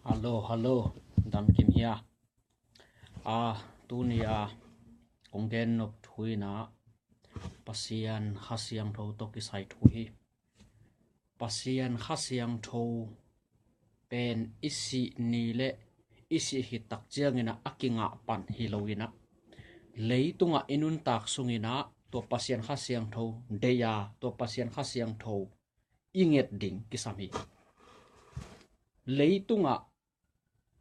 Hello, Dam Kim here. Tunia Ongen of Tuina Pasian Hasiang Tho Toki Sai Tui Pasian Hasiang Tho Pen Isi Nile Isi Hitak Jangina Akinga Pan Hilowina Leitunga Inun Tak Sungina to Pasian Hasiang Tho Deya to Pasian Hasiang Tho Inget Ding Kisami Leitunga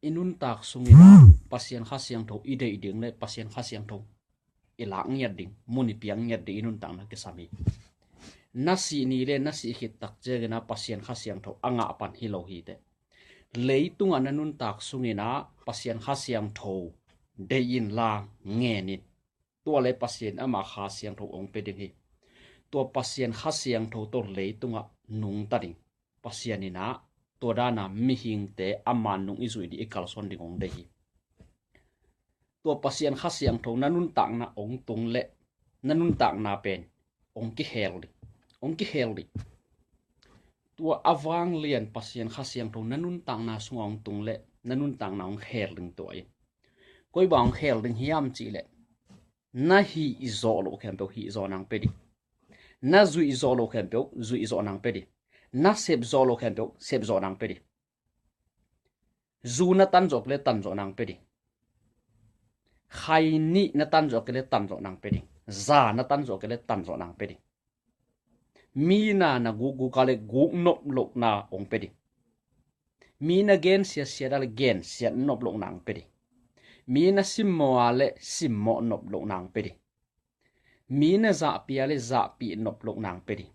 Inun tak sungina pasien khasiang tho ide iding le pasien khasiang tho ilang nya ding muni piang nya de inun tang na kesami nasi ni le nasi hit tak jegena pasien khasiang tho anga pan hilo hi te leitung ananun tak sungina pasien khasiang tho de in la nge ni to le pasien ama khasiang tho ong pe ding hi to pasien khasiang tho to leitunga nung ta ding pasien ina Todana mihing te aman nung izui di ikal son ding ong dehi. Tua pasien khasiang tho nanun tak na ong tung le nanun tak na pen ong ki heldi. Ong ki heldi. Tua avang lian pasien khasiang tho nanun tak na sung ong tung le nanun tak na ong helding to ai. Koi ba ong helding hiam chi le. Na hi izo lo kempe hi izo nang pedi. Na zui izo lo kempe zui izo nang pedi. Na sep zolo kento sep zo nang pedi zu na tan jok le tan zo nang pedi khai ni na tan jok le tan zo nang pedi za na tan jok le tan zo nang pedi mi na gu gu ka le gu nop lok na ong pedi mi na gen sia sia dal gen sia nop lok nang pedi mi na simmo ale simmo nop lok nang pedi mi na za pi ale za pi nop lok nang pedi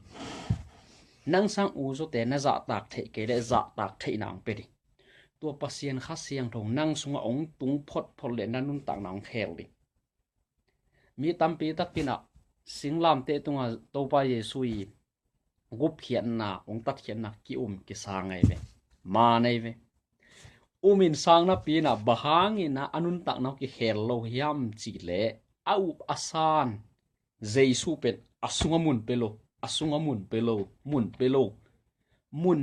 nang sang uzo te na za tak the ke le za tak the nang pedi tua pasien khasiang thong nang sunga ong tung phot phol le nanun tak nang khel di mi tampi takina singlam te tunga topa yesui gup khian na ong tat khian na ki ki sangai ve ma nei ve umin sang na pi na bahangi na anun tak na ki khel lo hiam chi le au asan jesu pen asunga mun pelo asunga mun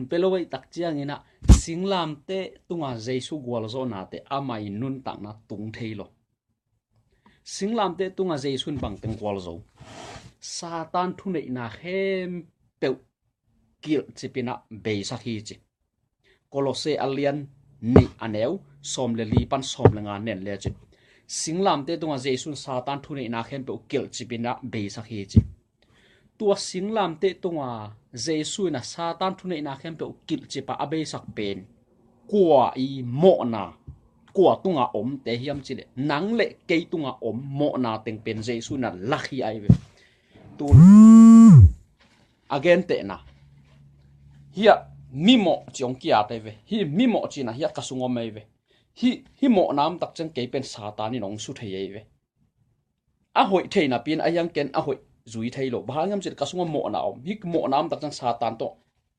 pelo ai tak chiang ina singlam te tunga jesu gwal zo na te amai nun tak na tung theilo singlam te tunga jesu bang teng gwal zo satan thu nei na hem pe kil chipina be sa hi chi kolose alian ni aneu som le li pan som le nga nen le chi singlam te tunga jesu satan thu nei na hem pe kil chipina be sa hi chi tua singlam te tunga jesu na satan thune na khem pe kil chipa abe sak pen kwa I mo na kwa tunga om te hiam chile nang le ke tunga om mo na teng pen jesu na lakhi ai ve tu again te na hia mimo chiong kia te ve hi mimo chi na hia kasungo mai ve hi mo nam tak chang ke pen satan ni nong su thei ve a hoi thei na pin ayang ken a hoi zui thei lo bahangam chit kasunga mo na om hi mo nam tak chang satan to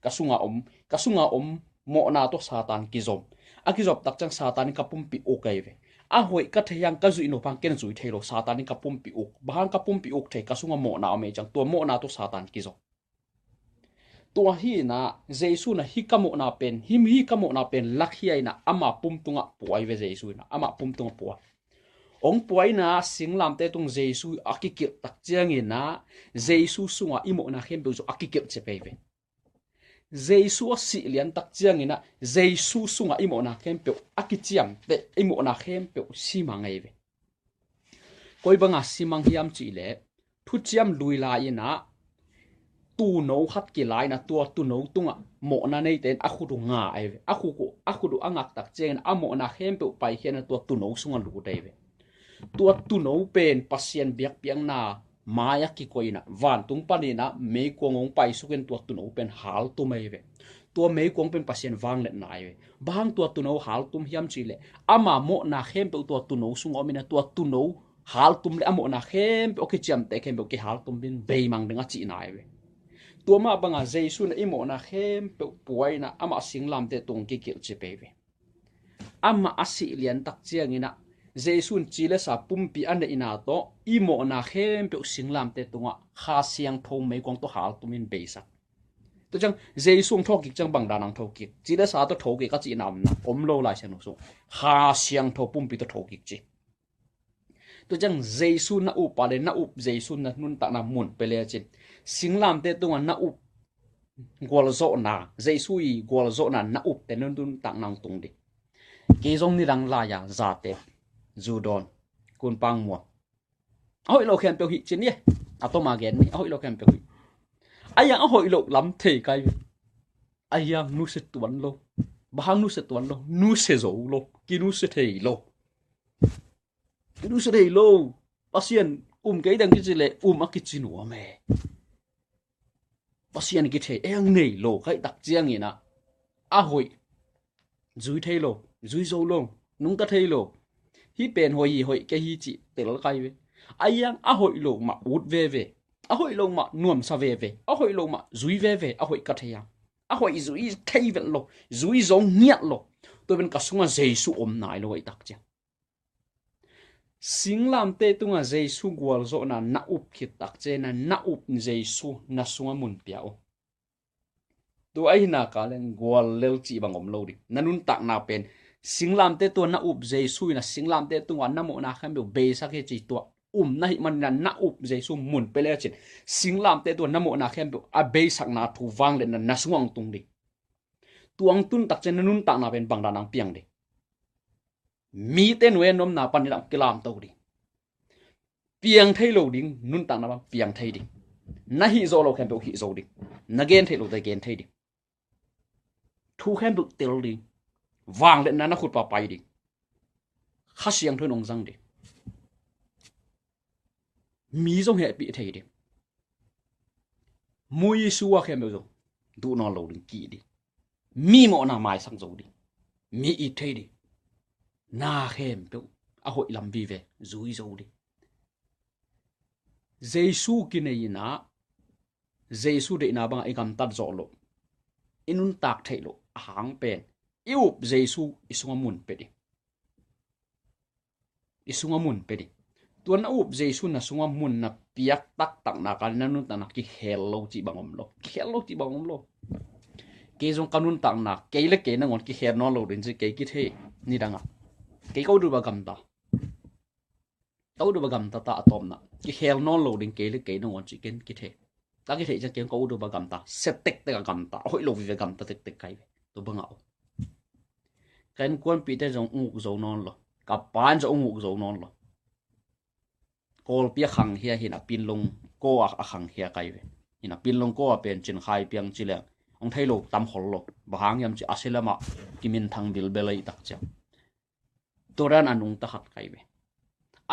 kasunga om mo na to satan kizom akizop tak chang satan kapum pi o kai ve a hoi ka theyang ka zui no pang ken zui thei lo satan kapum pi ok bahang kapum pi ok thei kasunga mo na me chang to mo na to satan kizo to hi na jesu na hi ka mo na pen hi ka mo na pen lakhi ai na ama pum tunga puai ve jesu na ama pum tunga puai ong puai na singlam te tung jesu akikil tak chiang ina jesu sunga imo na khem be zo akikil che pe ve jesu si lian tak chiang ina jesu sunga imo na khem pe akichiam te imo na khem pe si mangai ve koi banga simang hiam chi le thu chiam lui la ina tu no khat ki lai na tua tu no tunga mo na nei ten akhu du nga ai ve akhu du angak tak chiang amo na khem pe pai hian tua tu no sunga lu dei ve tua tu no pen pasien biak piang na maya ki koina van tung panina me kongong pai suken tua tu no pen hal tu mai ve tua me kong pen pasien wang le nai ve bang tua tu no hal tum hiam chile ama mo na khem pe tua tu no sung omina tua tu no hal tum le amo na khem pe oki cham te khem pe ki hal tum bin be mang denga chi nai ve tua ma banga jesu na imo na khem pe puaina ama singlam te tung ki kil che pe ve ama asi lian tak chiang ina jesun chile sa pumpi ane ina to imo na khem pe singlam te tunga kha siang thong me kong to hal tumin beisa to tôi chẳng dây xuống thô kịch chẳng bằng đàn năng thô kịch chỉ để sao tôi thô kịch các chị nằm na lâu lại xem nó xuống hà xiang thô bùm bị tôi thô kịch chứ tôi chẳng dây xuống na up à để na up dây xuống na nun tak na mun pele chứ sinh làm thế tôi na up gol zo na dây suy gol zo na up thế nun tak nang tung đi cái giống như đang la ya giả thế judon kun pang mua hội lộ khen biểu hiện trên nhé à tôi mà ghen hội lộ khen biểu hiện ai yang hội lộ lắm thì cái ai yang nu sẽ tuấn lô bahang nu sẽ tuấn lô nu sẽ dấu lô kia nu sẽ thầy lô nu sẽ thầy lô pasien cái đằng cái gì lệ cái gì nữa mẹ pasien cái thầy em này lô cái đặc riêng gì nè à hội dưới thầy lô dưới dấu lô nung ta thầy lô hi pen hội cái hi chị tel cái về ai yang hội lộ mà út về hội lộ mà nuông sa về hội lộ mà dưới về hội cắt thầy hội dưới thầy vẫn lộ dưới giống nhẹ lộ tôi bên cả sung dây su nải lộ vậy đặc chứ sinh làm tê tung dây su gual zo na up khít đặc chứ na up dây su na sung mun piao tôi ai na cả lên gual lel chỉ bằng lâu đi na nun tak na pen sinh làm tê tua na up dây su na sinh làm tê tung na mo na kham biểu bê sa cái chỉ tua na hi man na up dây su mun pele chin sinh làm tê tua na mo na kham biểu a bê sak na thu vang lên na suang tung đi tuang tun tak chen nun tak na pen bang da nang piang đi mi tên wen nom na pan ni lam kilam to đi piang thei lo ding nun tak na piang thei đi na hi zo lo kham biểu hi zo đi na gen thei lo te gen thei đi thu kham biểu tel đi vang lên na khut pa pai đi khá siang thôi nong răng đi mi giống hệ bị thầy đi mui xua khem biểu rồi tụ nó lâu đừng kỹ đi mi mọ nào mai sang dầu đi mi ít thầy đi na khem biểu hội làm vi về dúi dầu đi Giêsu kia này na Giêsu để na bằng ai cầm tát rõ lộ inun tak thầy lộ hàng pen yêu Giêsu isung mun pe đi isung mun pe đi tuan up Giêsu na sunga mun na piak tak na kan na nun na ki hello chi bangom lo ke jong kanun tak na ke le ke na ngon ki her no lo din chi ke ki the ni danga ke ko du ba gam ta ta atom na ki her no lo din ke le ke na ngon chi ken ki the ta ki the cha ken ko du ba gam ta set tek te gam ta hoi lo vi gam ta tek kai to ba ngao kan kon pi te jong u zo non lo ka pan jo u zo non lo kol pia khang hia hin a pin long ko a khang hia kai ve in a pin long ko a pen chin khai piang chi le ong thai lo tam hol lo bahang yam chi aselama kimin thang bil belai tak cha toran anung ta khat kai ve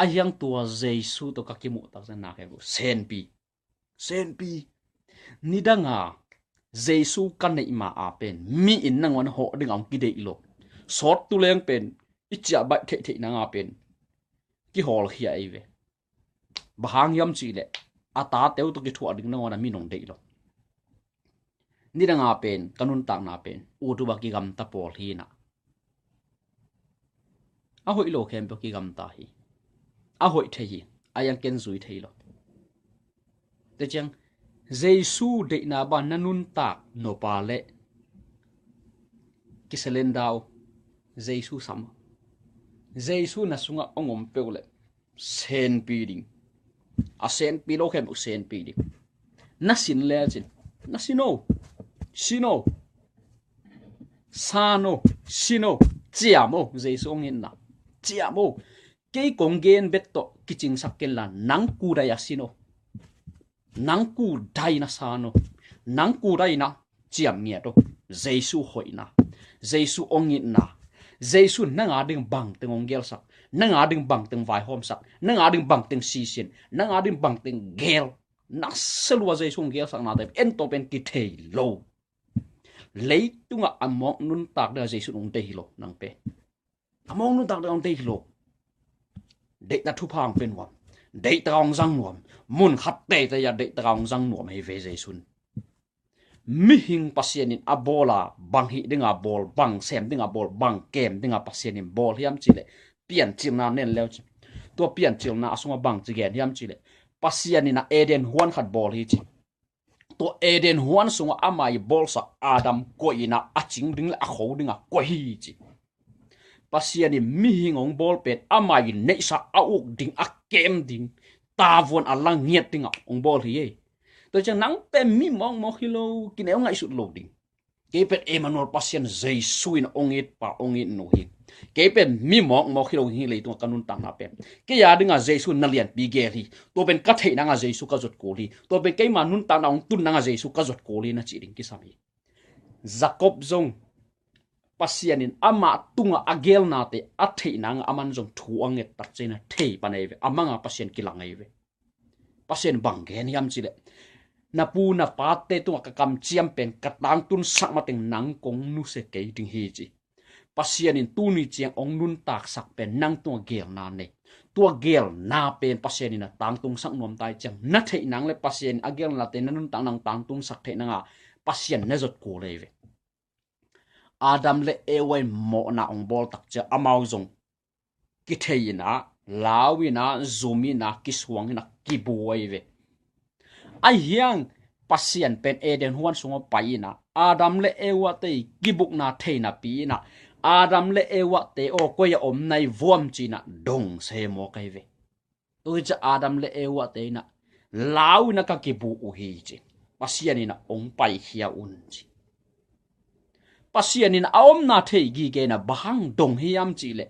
a yang tua Jesu to ka kimu tak sa na ke sen pi ni danga Jesu kan nei ma a pen mi in nang wan ho ding ong ki dei lo sort tu leng pen icha ba the na nga pen ki hol hia ai ve bahang yam chi le ata teu to ki thu ading na mi nong dei lo ni danga pen kanun tak na pen u tu ba ki gam ta pol hi na a hoi lo khem pe ki gam ta hi a hoi the hi ayang ken zui thei lo te chang Jesu de na ba nanun tak no pa le ki selendao Jesu sam Jesu na sunga ongom pe le sen pi ding a sen pi lo khem sen pi ding na sin le chin na sino sano sino chiamo Jesu ongin na chiamo ke konggen betto kiching sakken la nang ku da ya sino nang ku dai na sano nang ku dai na chiam nge to Jesu hoina Jesu ongin na Jesu nanga ding bang teng ongel sak nanga ding bang teng vai hom sak nanga ding bang teng sisin nanga ding bang teng gel na selwa Jesu ongel sak na te en to pen ki thei lo lấy tunga among nun tak da Jesu ong te lo nang pe among nun tak da ong te lo de na thu phang pen wa de tang jang nuam mun khat te ta ya de tang jang nuam he ve Jesu mi hing pasienin abola bang hi dinga bol bang sem dinga bol bang kem dinga pasienin bol hiam chile pian chim na nen leo to pian chil na asuma bang chigen hiam chile pasienin na eden huan khat bol hi chi to Eden huan sunga amai bolsa Adam ko ina aching ding la kho dinga ko hi chi pasiani mi hingong bol pet amai nei sa auk ding a kem ding ta von alang nghiet dinga ong bol hi to chang nang pe mi mong mo hilo kineu ngai sut lo ding ke pet Emmanuel pasien Jesus in ongit pa ongit no hi ke pet mi mong mo hilo hi le tu kanun tang na pe ke ya dinga Jesus na lian pi ge hi to ben ka thei na nga Jesus ka jot ko li to ben ke manun tang na ong tun na nga Jesus ka jot ko li na chi ding ki sami Jacob zong pasianin ama tunga agel na te athei na nga aman zong thu anget tak chena thei panai ve amanga pasien kilangai ve pasien banggen yam chile na pu na pate tu ka kam chiam pen katang tun sak mateng nang kong nu se ke ding hi chi pasianin tu ni chiang ong nun tak sak pen nang tu gel na ne tu gel na pen pasianin na tang tung sak nom tai chang na thei nang le pasien agel na te nanun tang nang tang tung sak thei nanga pasien na jot ko le ve Adam le ewe mo na ong bol tak cha amau zong ki theina lawina zumina kiswangina kibuai ve ai hiang pasien pen Eden huan sungo paina Adam le ewa te gibuk na theina pi na Adam le ewa te o ko ya om nai vuam china dong se mo kai ve tu cha Adam le ewa te na lawina ka kibu u hi chi pasianina ong pai hia un chi pasianin aom na thei gi ge na bahang dong hiam chi le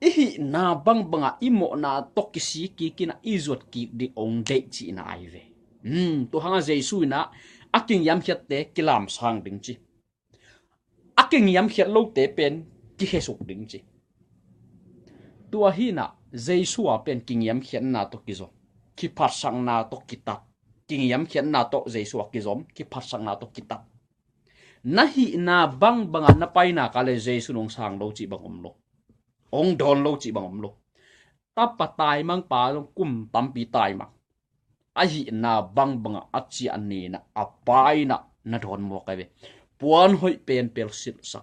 ihi na bang banga imo na tokisi ki kina izot ki di ong de chi na ai ve to hanga jesu na aking yam hiat te kilam sang ding chi aking yam hiat lo te pen ki hesuk ding chi tua hi na jesu a pen king yam hiat na to ki zo ki phar sang na to kitat king yam hiat na to jesu a ki zom ki phar sang na to kitat nahi na bang banga na pai na kale jesu nong sang lo chi bang om lo ong don lo chi bang om lo ta patai mang pa long kum tam pi tai ma ahi na bang banga achi ani na apai na don mo ka ve puan hoi pen pel sit sa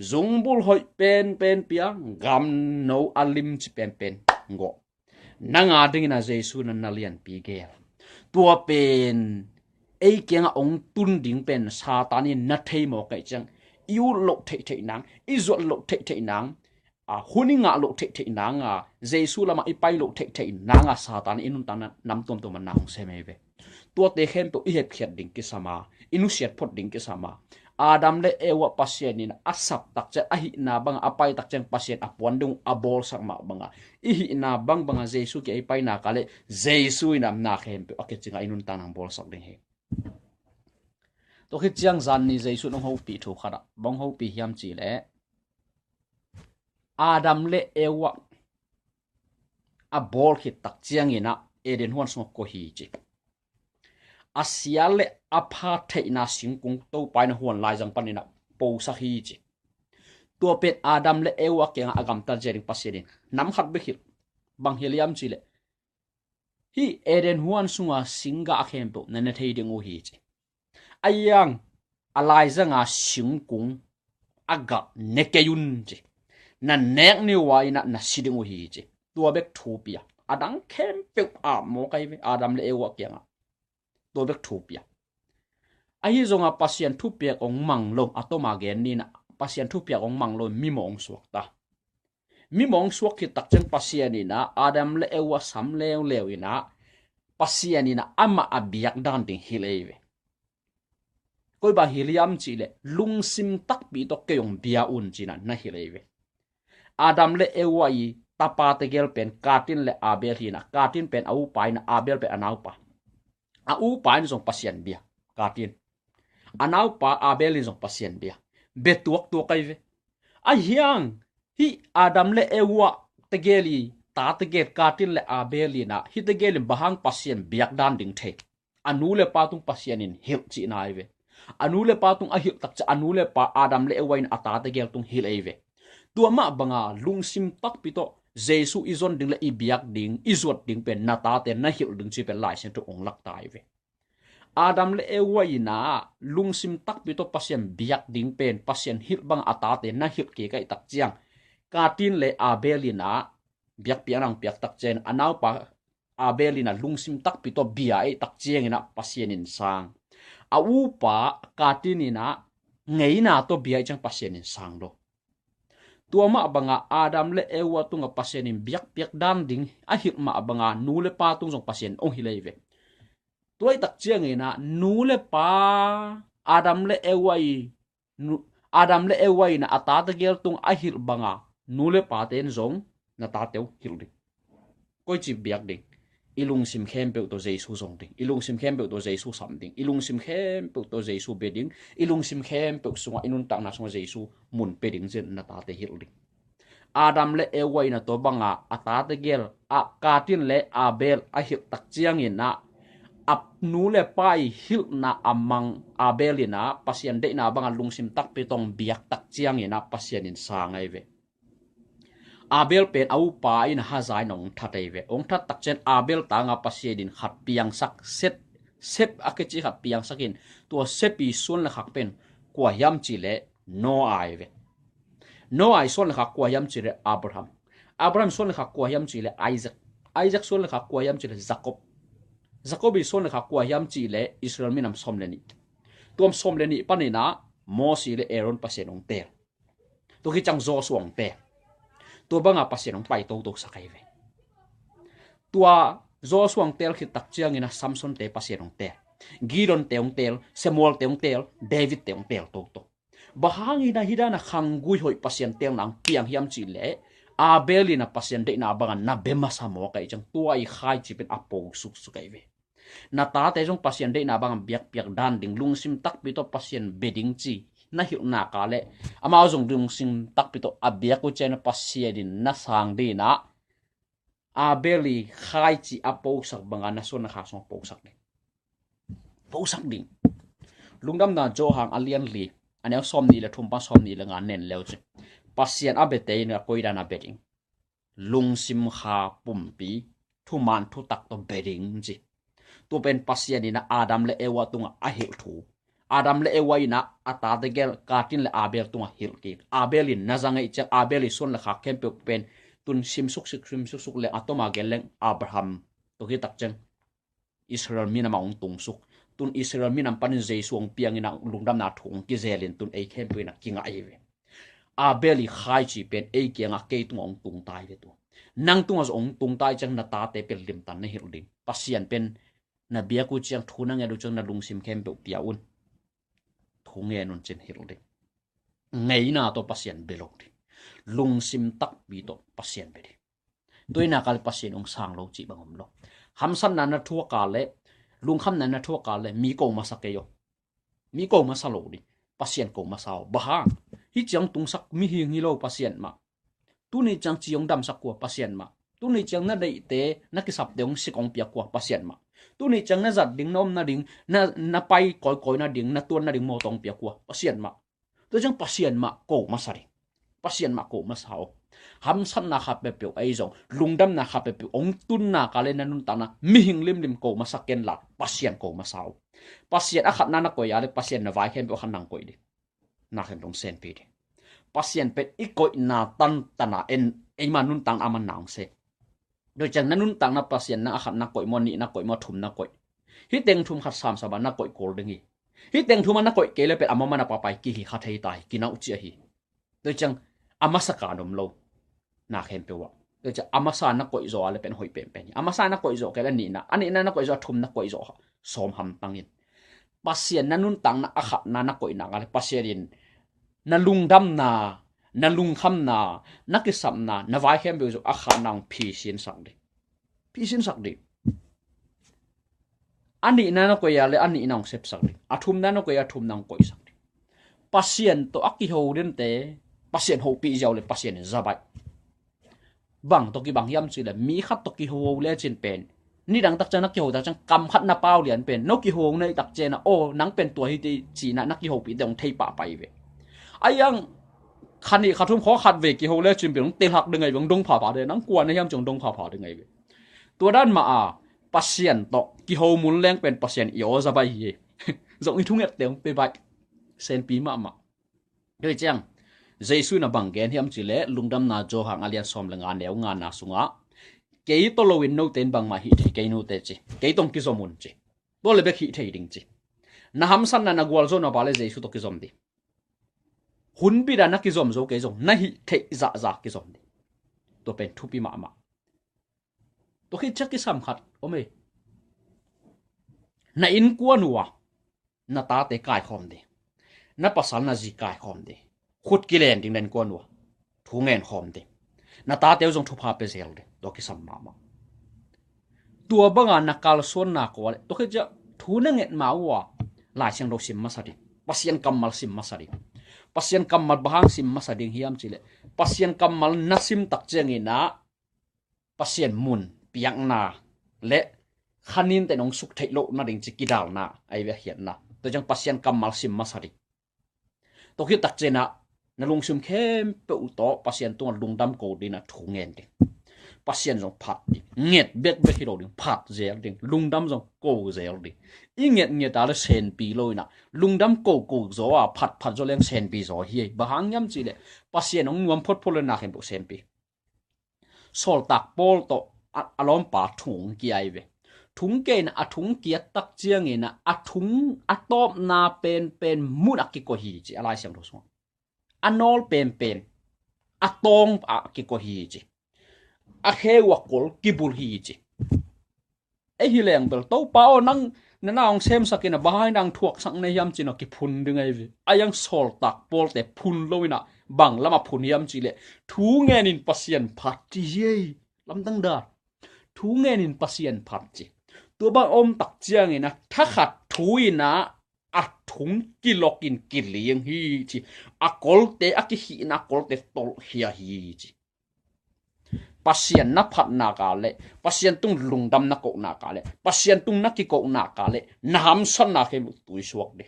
zungbul hoi pen pia gam no alim chi pen ngo nanga ding na jesu na nalian pi ge tua pen ai kiang ong tun ding pen satani na thei mo kai chang yu lo thei nang izot lo thei nang huninga lo thei nang jesu lama ipai lo thei nang satani inun tan nam tom to manang se me ve tua te khem to i het khiat ding ki sama inu siat phot ding ki sama Adam le ewa pasien in asap tak che ahi na bang apai tak cheng pasien apon dung abol sak ma banga ihi na bang banga jesu ki ipai na kale jesu inam na khem pe akechinga inun tan ang bol sak ding he to khi chiang zan ni jesu nong ho pi thu khara bong ho pi hiam chi le Adam le ewa a bol khit tak chiang ina Eden huan song ko hi chi asia le apha theina singkung to pai na huan lai jang panina po sa hi chi to pet Adam le ewa ke agam ta jering pasierin nam khat be khil bang heliam chi le hi Eden huan sunga singa akhem to na thei ding o hi chi ayang alai zanga singkung aga nekeyun chi na nek ni wai na siding o hi chi tua bek thupia adang khem pe a mo kai ve Adam le ewa ke nga tua bek thupia ai zonga pasien thupia ong manglo atoma gen ni na pasien thupia ong manglo mi mong suak ta mi mong suak ki tak chen pasien ni na Adam le ewa sam lew ina pasien ni na ama abiak dan ding hileve koi ba hiliam chi le lungsim tak bi to ke yong bia un chi na hileve Adam le ewa i tapa te gel pen katin le abel hina katin pen au pai na abel pe anau pa au pai ni jong pasien bia katin anau pa abel ni jong pasien bia betuak to kai ve a hiang hi Adam le ewa te geli ta te get katin le abel na hi te geli bahang pasien biak dan ding the anu le pa tung pasien in hil chi nai ve anu le pa tung a hil tak cha anu le pa Adam le ewa in ata te gel tung hil ai ve tua ma banga lungsim tak pito jesu izon ding la ibiak ding izot ding pen nata te na hil ding chi pen lai sen to ong lak tai ve Adam le ewa ina lungsim tak pito pasien biak ding pen pasien hil bang ata te na hil ke kai tak chiang katin le abelina biak pianang piak tak chen anau pa abelina lungsim tak pito bia e tak chiang ina pasien in sang au pa katinina ngeina to biai chang pasienin sangdo tuama banga Adam le Ewa tunga pasienin biak biak dan ding ahil ma banga nule pa tung jong pasien ong hilaive tuai tak chiang ina nule pa Adam le Ewa na ata ta gel tung ahil banga nule pa ten jong na ta teu hildi koi chi biak ding ilung sim khem pe to Jesu jong ding ilung sim khem pe to Jesu sam ding ilung sim khem pe to Jesu be ding ilung sim khem pe sunga inun tak na sunga Jesu mun pe ding jen na ta te hil ding Adam le Ewa na to banga ata te gel a katin le Abel a hil tak chiang ina ap nu le pai hil na amang Abelina pasien de na banga lung sim tak pe tong biak tak chiang ina pasien in sangai ve Abel pen au pa in hazai nong thatai ve ong that tak chen Abel tanga pasien khat piang sak sep akechi khat piang sakin to sepi sun la khak pen kwa yam chi le no ai ve no ai son la khak kwa yam chi le Abraham son la khak kwa yam chi le Isaac son la khak kwa yam chi le Jacob son la khak kwa yam chi le Israel minam somleni tom somleni panina Moses le Aaron pasien ong tel to ki chang zo suang te tua banga pasien ong pai to sakai ve tua zo suang tel khi tak chiang ina Samson te pasien ong te Gideon te ong tel Samuel te ong tel David te ong tel to bahangi na hidana khangui hoi pasien tel nang piang hiam chi le Abelina pasien de na banga na bema samo kai chang tua I khai chi pen apo su kai ve na ta te jong pasien de na banga biak biak dan ding lung sim tak pi to pasien beding chi na hiu na ka le ama jong dung sim tak pito abia ko chen pasia din na sang di na Abeli khai chi apo sak banga na son na kha song po sak ding lungdam na jo hang alian li anel som ni la thum pa som ni la nga nen leo che pasien abete na koida na beding lung sim kha pumpi thu man thu tak to beding ji tu pen pasien ni na Adam le Ewa tunga a hil thu Adam le Ewa ina ata de gel katin le Abel tunga hil ki Abelin na zangai che Abeli son la kha kempe pen tun sim suk le atoma geleng Abraham to ki tak chen Israel mina maung tung suk tun Israel minam panin Jesu ong piang ina lungdam na thung ki zelin tun ei kempe na kinga aive Abeli khai chi pen ei kianga ke tung ong tung tai ve tu nang tung as ong tung tai chang na ta te pel lim tan na hil ding pasien pen na bia ku chiang thuna nge du chang na lungsim kempe pia un thunge nun chen hil ding ngei na to pasien belok di lungsim tak bi to pasien be di toina kal pasien ong sang lo chi bangom lo hamsan na na thua ka le lung kham na thua ka le mi ko masake yo mi ko masalo di pasien ko masao baha hi chang tung sak mi hi ngi lo pasien ma tu ni chang chiong dam sak ko pasien ma tu ni chang na dei te na ki sap deong sikong pia ko pasien ma tu ni chang na zat ding nom na ding na pai koi na ding na tuan na ding mo tong pia ko pasien ma tu chang pasien ma ko masari pasien ma ko masao ham san na khap pe pe ai jong lungdam na khap pe ong tun na kale na nun ta na mi hing lim ko masaken la pasien ko masao pasien a khat na ko ya le pasien na vai khem pe khan nang koi di na khem dong sen pe di pasien pe ikoi na tan tana en ma nun tang aman nang se do chang na nun tang na pasien na khat na koi mo ni na koi mo thum na koi hi teng thum khat sam sa ba na koi kol dengi hi teng thum na koi ke le pe amama na pa pai ki hi khat hei tai ki na uchi hi do chang amasaka dom lo na khem pe wa do cha amasa na koi zo ale pen hoi pen amasa na koi zo ke la ni na ani na koi zo thum na koi zo som ham tangin pasien na nun tang na akha na koi na ale pasierin na lungdam na lung kham na kisam na vai khem be zo akha nang phi sin sak di ani na koi ale ani nang sep sak di athum na koi athum nang koi sak di pasien to aki ho den te pasien ho pi jaw le pasien zabai bang to ki bang yam chi le mi khat to ki ho le chin pen ni dang tak chana ki ho tak chang kam khat na pau lian pen no ki ho nei tak chena o nang pen to hi ti chi na ki ho pi dong thei pa pai ve ayang khani khathum kho khat ve ki ho le chin pen te hak de ngai bang dong pha pa de nang kwa na yam chong dong pha de ngai ve to dan ma a pasien to ki ho mun leng pen pasien yo zabai hi zong i thung et teong pe bai sen pi ma doi chang Jesu na banggen hiam chile lungdam na jo hang alian som lenga neu nga na sunga kei to lowin no ten bang ma hi thei kei no te chi kei tong ki zomun chi to le be hi thei ding chi na ham san na gwal zo na bale jesu to ki zom di hun bi da na ki zom zo ke zom na hi the za za ki zom di to pen thu pi ma ma to khi chắc ki sam khat ome na in kwa nuwa na ta te kai khom di na pasal na ji kai khom di khut ki len ding len kwa nuwa thu ngen khom di na ta te zong thu pha pe zel di to ki sam ma ma tua banga na kal son na ko to khi ja thu na nget ma wa lai siang do sim ma sa di pasien kamal sim ma sa di pasien kamal bahang sim ma sa ding hiam chile pasien kamal nasim tak cheng ina pasien mun piang na le khanin te nong suk thai lo na ding chi kidal na ai ve hian na to jang pasien kamal sim ma sa di to khi tak chena na lung sum khem pe u to pasien tu lungdam ko dina thu ngen ding pasien jong phat di nget bet bet hi lo ding phat zel ding lungdam jong ko zel ding i nget ta le sen pi loina lungdam ko zo a phat zo leng sen pi zo hi bahang yam chi le pasien ong nuam phot phol na khem bo sen pi sol tak pol to alom pa thung ki ai ve thung ke na a thung kia tak chiang ina a thung a top na pen mun akki ko hi chi alai siam do so anol pen a tong a ki ko hi chi a khe wa kol ki bul hi chi e hi leng bel to pa o nang na naong sem sakina bahai nang thuak sang ne yam chino ki phun ding ai vi ayang sol tak pol te phun loina bang lama phun yam chi le thu ngen in pasien phat chi ye lam dang da thu ngen in pasien phat chi tu bang om tak chiang ina tha khat thu ina a thung kilokin kiliang hi chi a kol te a ki hi na kol te tol hi chi pasien na phat na ka le pasien tung lungdam na ko na ka le pasien tung na ki ko na ka le na ham san na khem tui suak de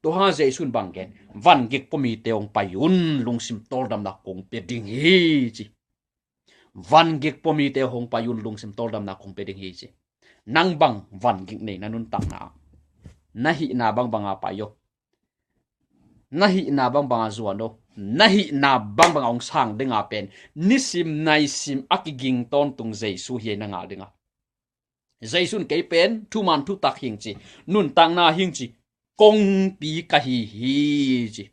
to ha jaisun banggen van gik pomi teong payun lungsim tol dam na kong pe ding hi chi van gik pomi te hong payun lungsim tol dam na kong pe ding hi chi nang bang van gik nei na nun tak na hi na bang banga payo na hi na bang banga zuano nahi na bang bang ong sang denga pen nisim nai sim akiging ton tung jesu hi na nga denga jaisun ke pen thu man thu tak hing chi nun tang na hing chi kong pi ka hi chi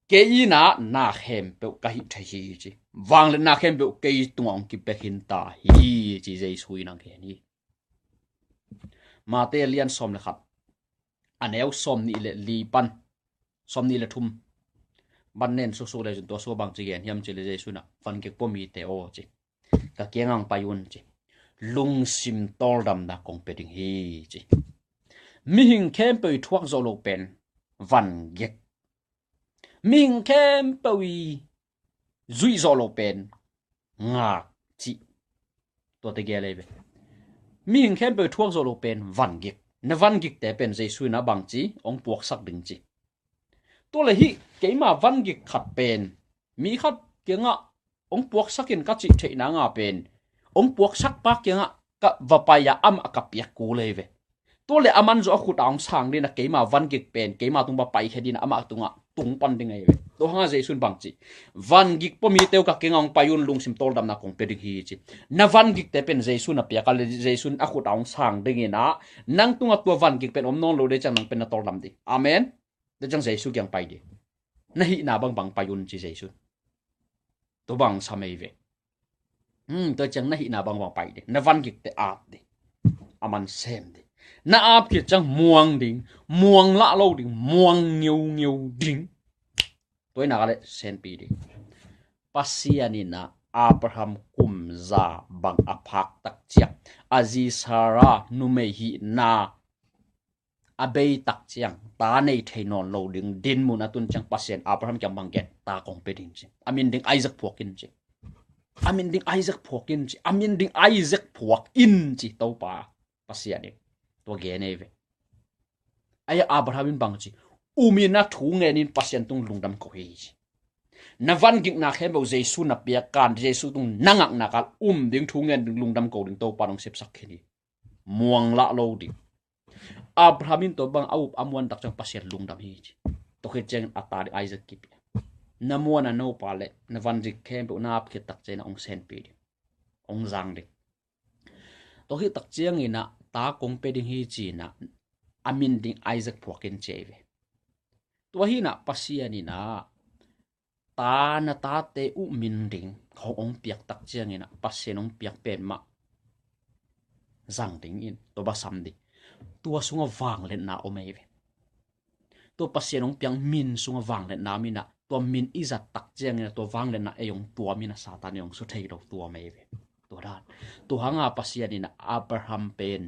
ke ina na hem pe ka hi thai hi chi wang le na hem pe ke tuang ki pe hin ta hi chi jaisu ina ke ni ma te lian som le khat aneu som ni le li pan som ni le thum ban nen su le to so bang chi gen hiam chi le jesu na fan ke pomi te o chi ka kengang payun chi lung sim tol dam na kong pe ding hi chi mi hing kem pe thuak zo lo pen van gek ming kem pe zui zo lo pen nga chi to te ge le be mi hing kem pe thuak zo lo pen van gek na van gek te pen jesu na bang chi ong puak sak ding chi to le hi ke ma van gi khat pen mi khat ke nga ong puak sakin ka chi the na nga pen ong puak sak pa ke nga ka vapaya am ka pia ku leve to le aman zo khu taung sang ni na ke ma van gi pen ke ma tung ba pai hedin ama tunga tung pan ding ai to ha jaisun bang chi van gi po mi teu ka ke nga ong payun lung sim tol dam na kong pe ding hi chi na van gi te pen jaisun na pia ka le jaisun a khu taung sang ding ina nang tunga to van gi pen om non lo de chang nang pen na tol dam di amen de jang jaisu kyang pai di nahi na bang bang payun chi jaisu to bang samai ve to chang nahi na bang bang pai de na van gik te ap de aman sem de na ap ki chang muang la lo ding muang nghiu ding toy na le sen pi de pasianina abraham kumza bang aphak tak chiak azi sara numei hi na abei tak chiang ta nei thainon lo ding din mun atun chang pasien abraham kyang bang get ta kong pe ding chi amin ding isaac phokin chi amin ding isaac phokin chi amin ding isaac phok in chi to pa pasian ni to ge nei ve ai abraham in bang chi umina thu nge nin pasien tung lungdam ko hi chi na van gik na khem bo jesu na pia kan jesu tung nangak na kal ding thu nge ding lungdam ko ding to pa nong sep sak khini muang la lo ding Abrahamin to bang aup amuan tak chang pasien lungdam hi to khe cheng atari Isaac ki namuan no pale na vanjik khem bu na ap khe tak chena ong sen pi ong jang de to hi tak chiang ina ta kong pe ding hi chi na amin ding Isaac phuakin cheve tua hi na pasiani na ta na ta te u min ding khong ong piak tak chiang ina pasien ong piak pen ma zang ding in to ba sam di tua sunga wang len na o mei ve to pasien ong piang min sunga wang len na mi na to min izat tak chiang ina to wang len na e ong tua mi na satan yong su thei do tua mei ve to dan to hanga pasian ina Abraham pen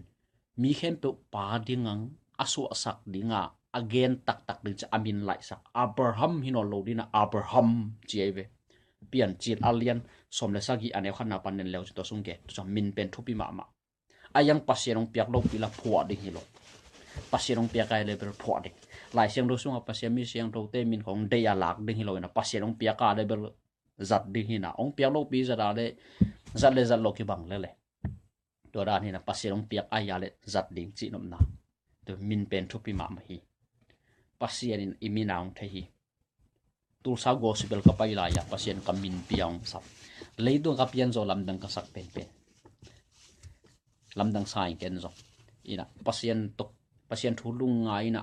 mi khem pe pa dingang asu asak dinga again tak tak ding cha amin lai sak Abraham hino lo dina Abraham chieve pian chil alian som le sagi ane khana panen leo to sungke to min pen thupi ma ma ayang pasienong piak lo pila phua ding hilo pasienong piak ai level phua ding lai siang do sunga pasien mi siang do te min khong de ya lak ding hilo na pasienong piak ka level zat ding hina ong piak lo pi zat ale zat lo ki bang le le to dan hina pasienong piak ai ya le zat ding chi nom na to min pen thupi ma ma hi pasien in iminaung the hi tu sa gospel ka pai la ya pasien ka min piang sap leidong ka pian zo lam dang ka sak pen pen lam dang sai ken zo ina pasien thu lung ngai na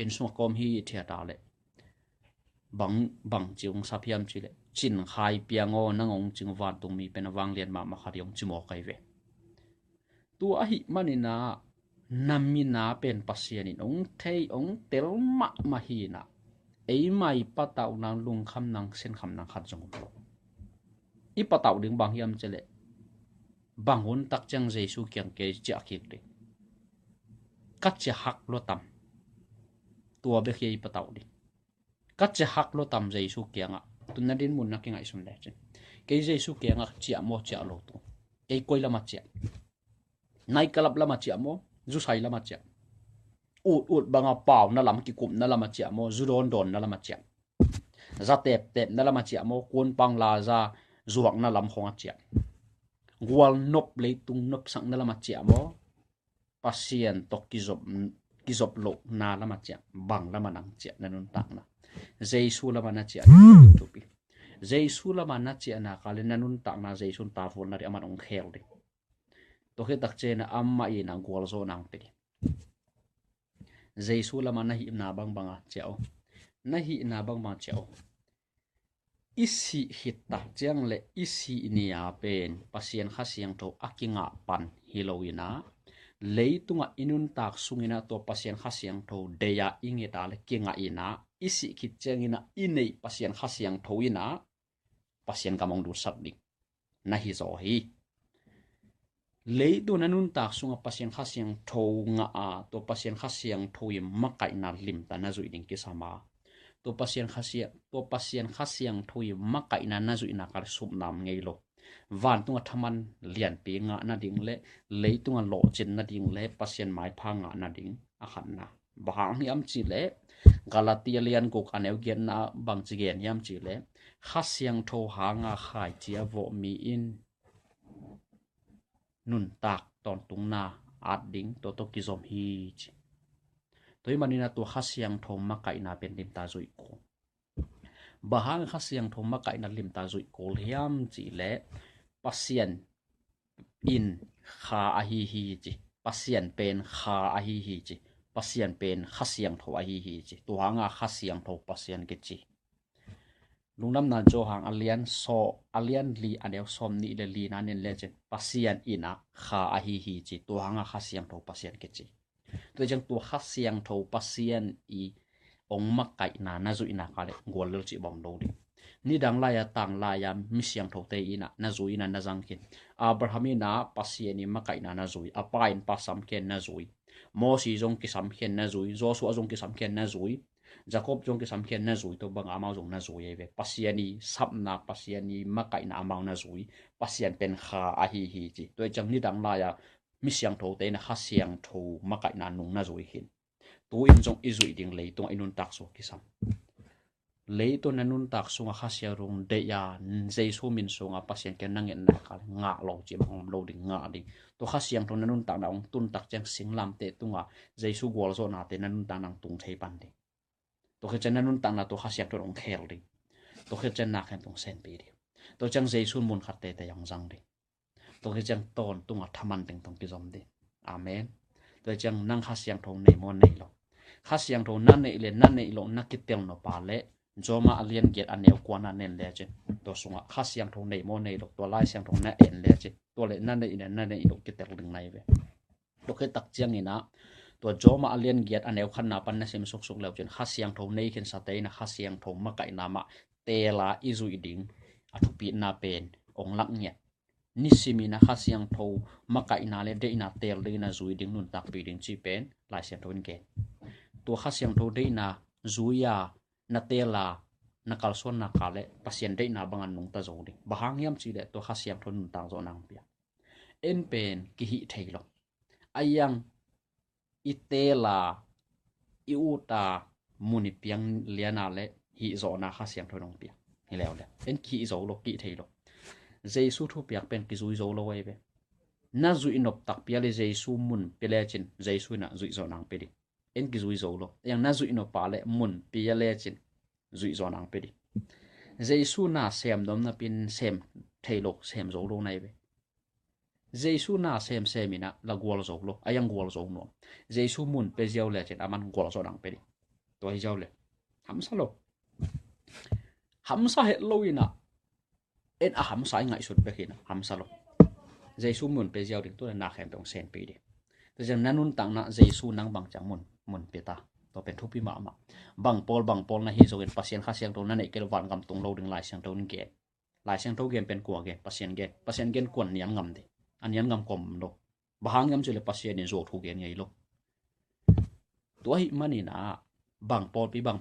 in sung kom hi thia ta le bang chiung sa phiam chi le chin khai piango nangong ching van tung mi pen wang lian ma ma khariong chimo kai ve tu a hi manina namina pen pasien in ong thei ong tel ma hi na ei mai patau nang lung kham nang sen kham nang khat jong i patau ding bang hiam chele bang hun tak chang jesu kyang ke cha khik de kat che hak lo tam tua be khei patau di kat che hak lo tam jesu kyang a tunna din mun na kingai sum le chen ke jesu kyang a chia mo cha lo tu ei koi lama chia nai kalap lama chia mo zu sai lama chia ut banga pau na lam ki kum na lama chia mo zu don na lama chia za tep na lama chia mo kun pang la za zuak na lam khong a chia gwal nop le tung nop sang na lama chia mo pasien tok ki zop lo na lama chia bang lama nang chia na nun tak na jesu lama na chia tu pi jesu lama na chia na kale na nun tak na jesu ta fon na ri aman ong khel de to he tak che na amma i na gwal zo nang pe jesu lama na hi na bang banga cheo na hi na bang ma cheo isi hita chiang le isi nia pen pasien khasiang tho akinga pan hiloina leitunga inun tak sungina to pasien khasiang tho deya inge ta le kinga ina isi khit changina inei pasien khasiang tho ina pasien kamong du sabdik na hi zo hi leitu nanun tak sunga pasien khasiang tho nga a to pasien khasiang tho im makai na lim ta na zui ding ki sama to pasien khasiang thui makai na zu ina kar sup nam ngei lo van tunga thaman lian pe nga na ding le leitunga lo chen na ding le pasien mai pha nga na ding a khan na bahang yam chi le galatia lian ko aneu gen na bang chi gen yam chi le khasiang tho ha nga khai chia vo mi in nun tak ton tung na at ding to ki zom hi chi toi manina to khasiang thom makai na pen lim ta zui ko bahang khasiang thom makai na lim ta zui ko hiam chi le pasien in kha a hi chi pasien pen kha a hi chi pasien pen khasiang tho a hi chi to hanga khasiang tho pasien ke chi lungnam na jo hang alian li aneu som ni le li na nen le che pasien ina kha a hi chi to hanga khasiang tho pasien ke chi tôi chẳng tua khát xiang thầu pasien i ong makai na zui na kale gol lo chi bong do di ni dang la ya tang la ya mi siang thầu te ina na zui na jang kin Abraham na pasien i makai na zui apain pasam ken na zui Mosi jong ki sam ken na zui Joshua jong ki sam ken na zui Jacob jong ki sam ken na zui to bang amao jong na zui ve pasien i sap na pasien i makai na amao na zui pasien pen kha a hi chi tôi chẳng ni dang la ya mi siang tho te na kha siang tho makai na nung na zui hin tu in jong izui ding le tong inun tak so kisam le to na nun tak sunga kha sia rong de ya jesu min sunga pasien ken nang en na kal nga lo chi bang lo ding nga ding to kha siang tho na nun tak na ong tun tak chang singlam te tunga jesu gol zo na te na nun ta nang tung thei pan de to khe chen na nun tak na to kha siang tho ong khel ding to khe chen na khen tong sen pe di to chang jesu mun khat te yang jang ding to ke chang ton tunga thaman teng tong ki zom de amen ตัวจังนั่งข้าเสียงทงในมอนในหลงข้าเสียงทงนั่นในเลนนั่นในหลงนักกิเตียงนปาเละจอมาเลียนเกียรอันเนวกวนอันเนนเลจิตัวสงะข้าเสียงทงในมอนในหลงตัวไล่เสียงทงนั่นเอ็นเลจิตัวเลนนั่นในอินนั่นในหลงกิเตียงดึงในเวตัวเคยตักเจียงนี่นะตัวจอมาเลียนเกียรอันเนวขันนาปันนั่นเสียมสุกแล้วจนข้าเสียงทงในขึ้นสเตย์นะข้าเสียงทงมาไก่นามาเตลาอิจุยดิงอัตุปีนาเป็นองลักเงียนิสิมีนะข้าเสียงทงมาไก่นาเลเดอินาเตลเลยนะจุยดิงนุนตักปีดิงจีเป็นไล่เสียงทงเกนตัวข้าเสียงทงเดอินาจุยานาเตลาnakal son nakale pasien dei na bangan nung ta zodi bahang yam chi de to khasiam thon tang zo nang pia en pen ki hi thailo ayang itela iuta muni piang liana le hi zo na khasiam thon pia hi lew le en ki zo lo ki thailo jesu thu piak pen ki zui zo lo wei be na zui inop tak pia le jesu mun pele chin jesu na zui zo nang pe di en ki zui zo lo yang na zui inop pa le mun pia le chin zui zo nang pe di jesu na sem dom na pin sem thailo sem zo lo nai be jesu na sem semina la gwal zo lo ayang gwal zo no jesu mun pe jiao le chen aman gwal zo nang pe di to hi jiao le ham sa het lo ina en a ham sa ngai sut pe khina ham sa lo jesu mun pe jiao ding to na khem tong sen pe di to jam nanun tang na jesu nang bang chang mun pe ta to pen thupi ma bang pol na hi zo gen pasien kha siang to na nei kel wan gam tung lo ding lai siang to ning ge lai siang to gen pen kwa ge pasien gen kon niam ngam de an niam ngam kom lo bahang ngam chule pasien ni zo thu gen ngei lo to hi mani na bang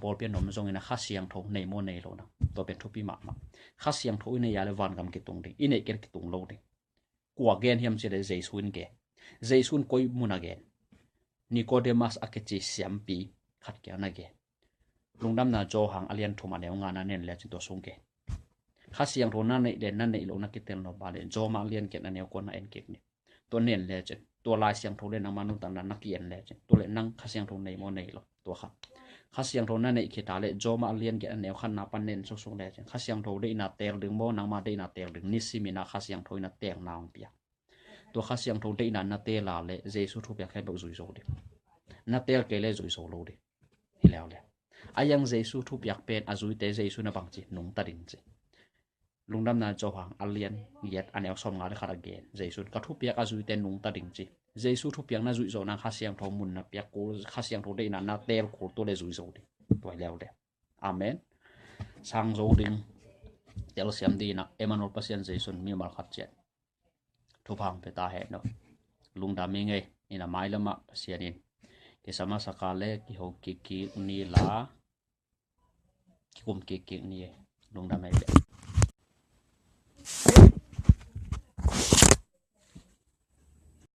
pol pen nom zong ina kha siang to nei mo nei lo na to pen thupi ma kha siang to ina ya le wan gam ki tung de ine ken ki tung lo de kwa gen hiam chile jesuin ge jesun koi muna gen Nicodemus akechi siampi khat kya na ge lungdam na jo hang alian thuma ne nga na nen le chin to sungke khasiang ro na nei de na nei lo na kitel no ba le jo ma alian ke na ne ko na en kek ni to nen le chen to lai siang tho le na manu tan na kien le chen to le nang khasiang ro nei mo nei lo to kha khasiang ro na nei ke ta le jo ma alian ke ne khan na pan nen sok sok le chen khasiang ro de na tel ding mo nang ma de na tel ding ni simi na khasiang tho na teng naung pia to khasiang tho de na te la le jesu thu pya khai bo zui zo de na tel ke le zui zo lo de hi lew le ayang jesu thu pyak pen azui te jesu na bang chi nung ta ding chi lungdam na cho hang alian yet anel som nga le khara gen jesu ka thu pyak azui te nung ta ding chi jesu thu pyak na zui zo na khasiang tho mun na pyak ko khasiang tho de na tel ko to le zui zo de to lew le amen sang zo ding tel siam di na emanol pasien jesu mi mal khat chen thu phang pe ta he no lungdam mi nge ina mai lama pasianin ke sama sakale ki ho ki ni la ki kum ki ni lungdam mai